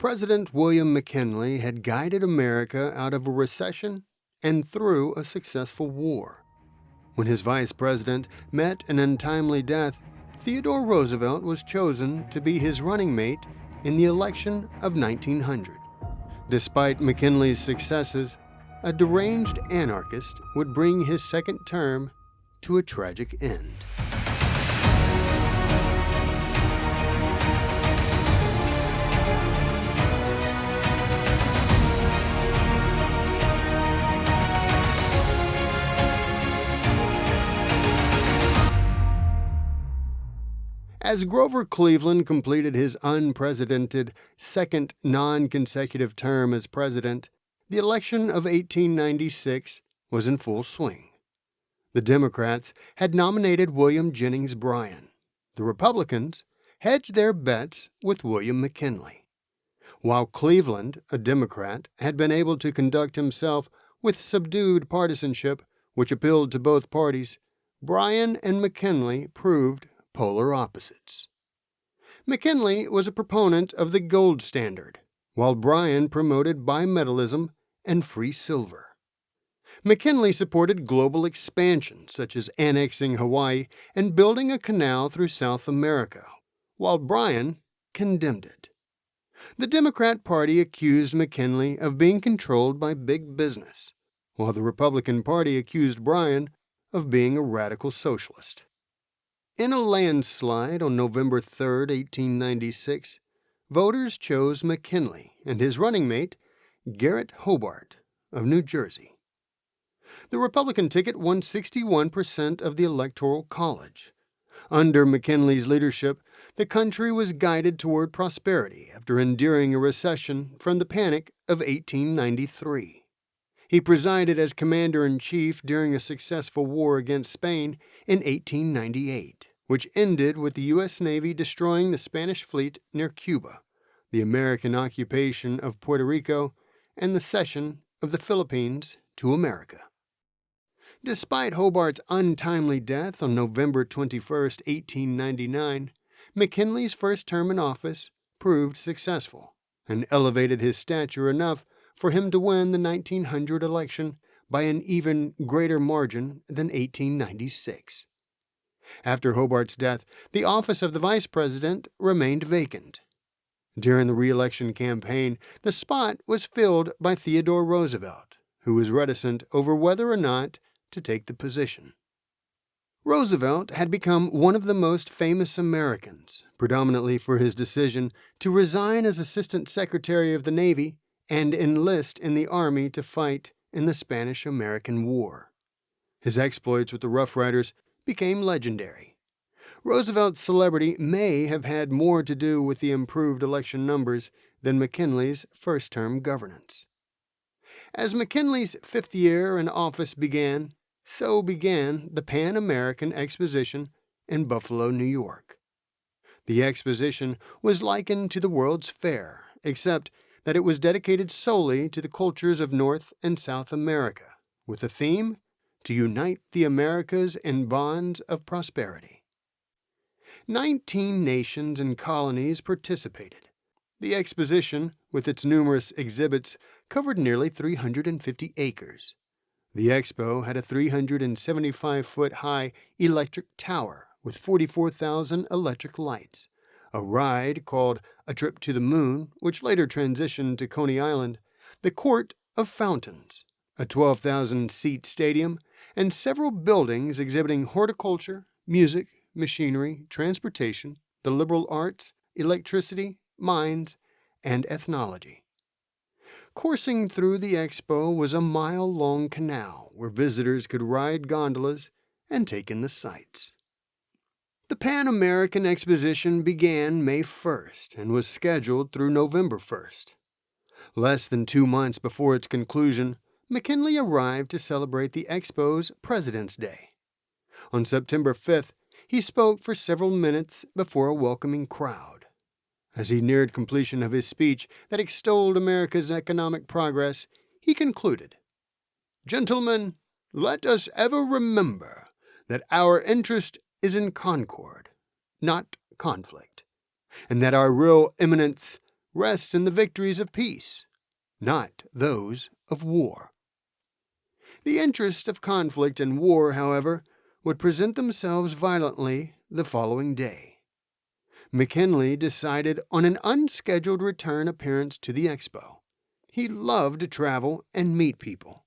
President William McKinley had guided America out of a recession and through a successful war. When his vice president met an untimely death, Theodore Roosevelt was chosen to be his running mate in the election of 1900. Despite McKinley's successes, a deranged anarchist would bring his second term to a tragic end. As Grover Cleveland completed his unprecedented second non-consecutive term as president, the election of 1896 was in full swing. The Democrats had nominated William Jennings Bryan. The Republicans hedged their bets with William McKinley. While Cleveland, a Democrat, had been able to conduct himself with subdued partisanship, which appealed to both parties, Bryan and McKinley proved polar opposites. McKinley was a proponent of the gold standard, while Bryan promoted bimetallism and free silver. McKinley supported global expansion, such as annexing Hawaii and building a canal through South America, while Bryan condemned it. The Democrat Party accused McKinley of being controlled by big business, while the Republican Party accused Bryan of being a radical socialist. In a landslide on November 3, 1896, voters chose McKinley and his running mate, Garrett Hobart of New Jersey. The Republican ticket won 61% of the Electoral College. Under McKinley's leadership, the country was guided toward prosperity after enduring a recession from the Panic of 1893. He presided as commander-in-chief during a successful war against Spain in 1898, which ended with the U.S. Navy destroying the Spanish fleet near Cuba, the American occupation of Puerto Rico, and the cession of the Philippines to America. Despite Hobart's untimely death on November 21, 1899, McKinley's first term in office proved successful and elevated his stature enough for him to win the 1900 election by an even greater margin than 1896. After Hobart's death, the office of the vice president remained vacant. During the re-election campaign, the spot was filled by Theodore Roosevelt, who was reticent over whether or not to take the position. Roosevelt had become one of the most famous Americans, predominantly for his decision to resign as Assistant Secretary of the Navy and enlist in the Army to fight in the Spanish-American War. His exploits with the Rough Riders became legendary. Roosevelt's celebrity may have had more to do with the improved election numbers than McKinley's first-term governance. As McKinley's fifth year in office began, so began the Pan-American Exposition in Buffalo, New York. The Exposition was likened to the World's Fair, except that it was dedicated solely to the cultures of North and South America, with the theme to unite the Americas in bonds of prosperity. 19 nations and colonies participated. The Exposition, with its numerous exhibits, covered nearly 350 acres. The Expo had a 375-foot-high electric tower with 44,000 electric lights, a ride called A Trip to the Moon, which later transitioned to Coney Island, the Court of Fountains, a 12,000-seat stadium, and several buildings exhibiting horticulture, music, machinery, transportation, the liberal arts, electricity, mines, and ethnology. Coursing through the expo was a mile-long canal where visitors could ride gondolas and take in the sights. The Pan-American Exposition began May 1st and was scheduled through November 1st. Less than 2 months before its conclusion, McKinley arrived to celebrate the Expo's President's Day. On September 5th, he spoke for several minutes before a welcoming crowd. As he neared completion of his speech that extolled America's economic progress, he concluded, "Gentlemen, let us ever remember that our interest is in concord, not conflict, and that our real eminence rests in the victories of peace, not those of war. The interest of conflict and war, however, would present themselves violently the following day. McKinley decided on an unscheduled return appearance to the Expo. He loved to travel and meet people.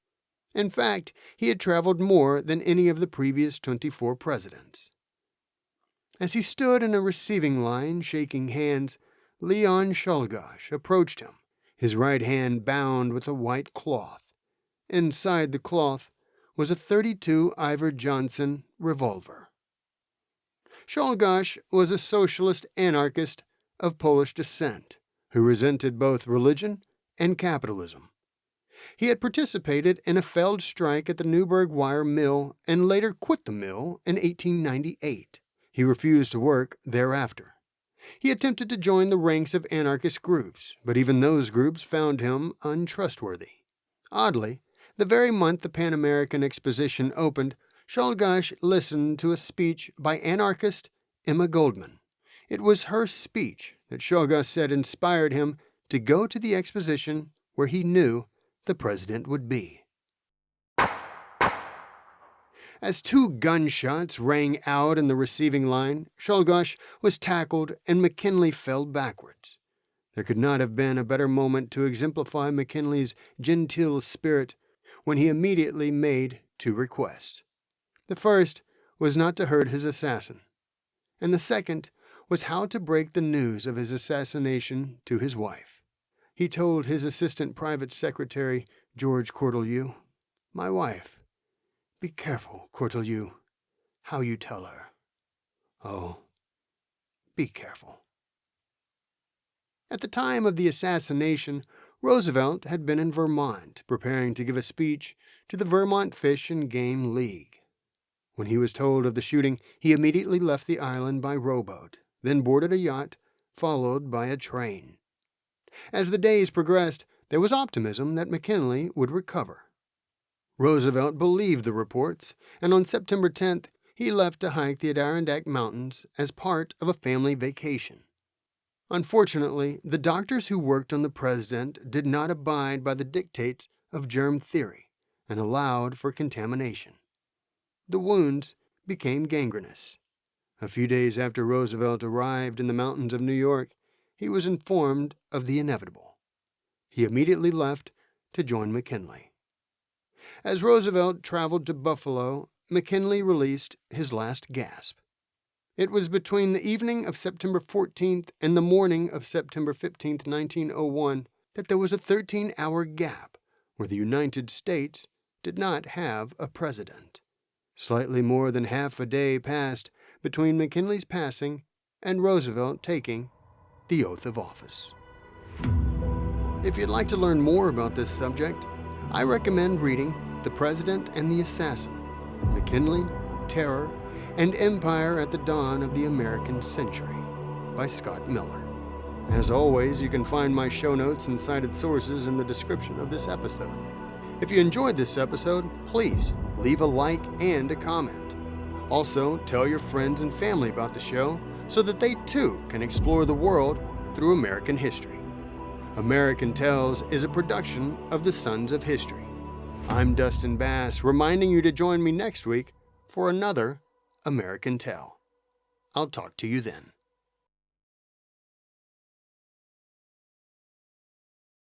In fact, he had traveled more than any of the previous 24 presidents. As he stood in a receiving line shaking hands, Leon Czolgosz approached him, his right hand bound with a white cloth. Inside the cloth was a .32 Iver Johnson revolver. Czolgosz was a socialist anarchist of Polish descent who resented both religion and capitalism. He had participated in a failed strike at the Newburgh wire mill and later quit the mill in 1898. He refused to work thereafter. He attempted to join the ranks of anarchist groups, but even those groups found him untrustworthy. Oddly, the very month the Pan American Exposition opened, Czolgosz listened to a speech by anarchist Emma Goldman. It was her speech that Czolgosz said inspired him to go to the Exposition where he knew the president would be. As 2 gunshots rang out in the receiving line, Czolgosz was tackled and McKinley fell backwards. There could not have been a better moment to exemplify McKinley's genteel spirit when he immediately made 2 requests. The first was not to hurt his assassin, and the second was how to break the news of his assassination to his wife. He told his assistant private secretary, George Cortelyou, "My wife, be careful, Cortelyou, how you tell her. Oh, be careful." At the time of the assassination, Roosevelt had been in Vermont preparing to give a speech to the Vermont Fish and Game League. When he was told of the shooting, he immediately left the island by rowboat, then boarded a yacht, followed by a train. As the days progressed, there was optimism that McKinley would recover. Roosevelt believed the reports, and on September 10th, he left to hike the Adirondack Mountains as part of a family vacation. Unfortunately, the doctors who worked on the president did not abide by the dictates of germ theory and allowed for contamination. The wounds became gangrenous. A few days after Roosevelt arrived in the mountains of New York, he was informed of the inevitable. He immediately left to join McKinley. As Roosevelt traveled to Buffalo, McKinley released his last gasp. It was between the evening of September 14th and the morning of September 15th, 1901, that there was a 13-hour gap where the United States did not have a president. Slightly more than half a day passed between McKinley's passing and Roosevelt taking the oath of office. If you'd like to learn more about this subject, I recommend reading The President and the Assassin, McKinley, Terror, and Empire at the Dawn of the American Century by Scott Miller. As always, you can find my show notes and cited sources in the description of this episode. If you enjoyed this episode, please leave a like and a comment. Also, tell your friends and family about the show so that they too can explore the world through American history. American Tales is a production of the Sons of History. I'm Dustin Bass, reminding you to join me next week for another American Tale. I'll talk to you then.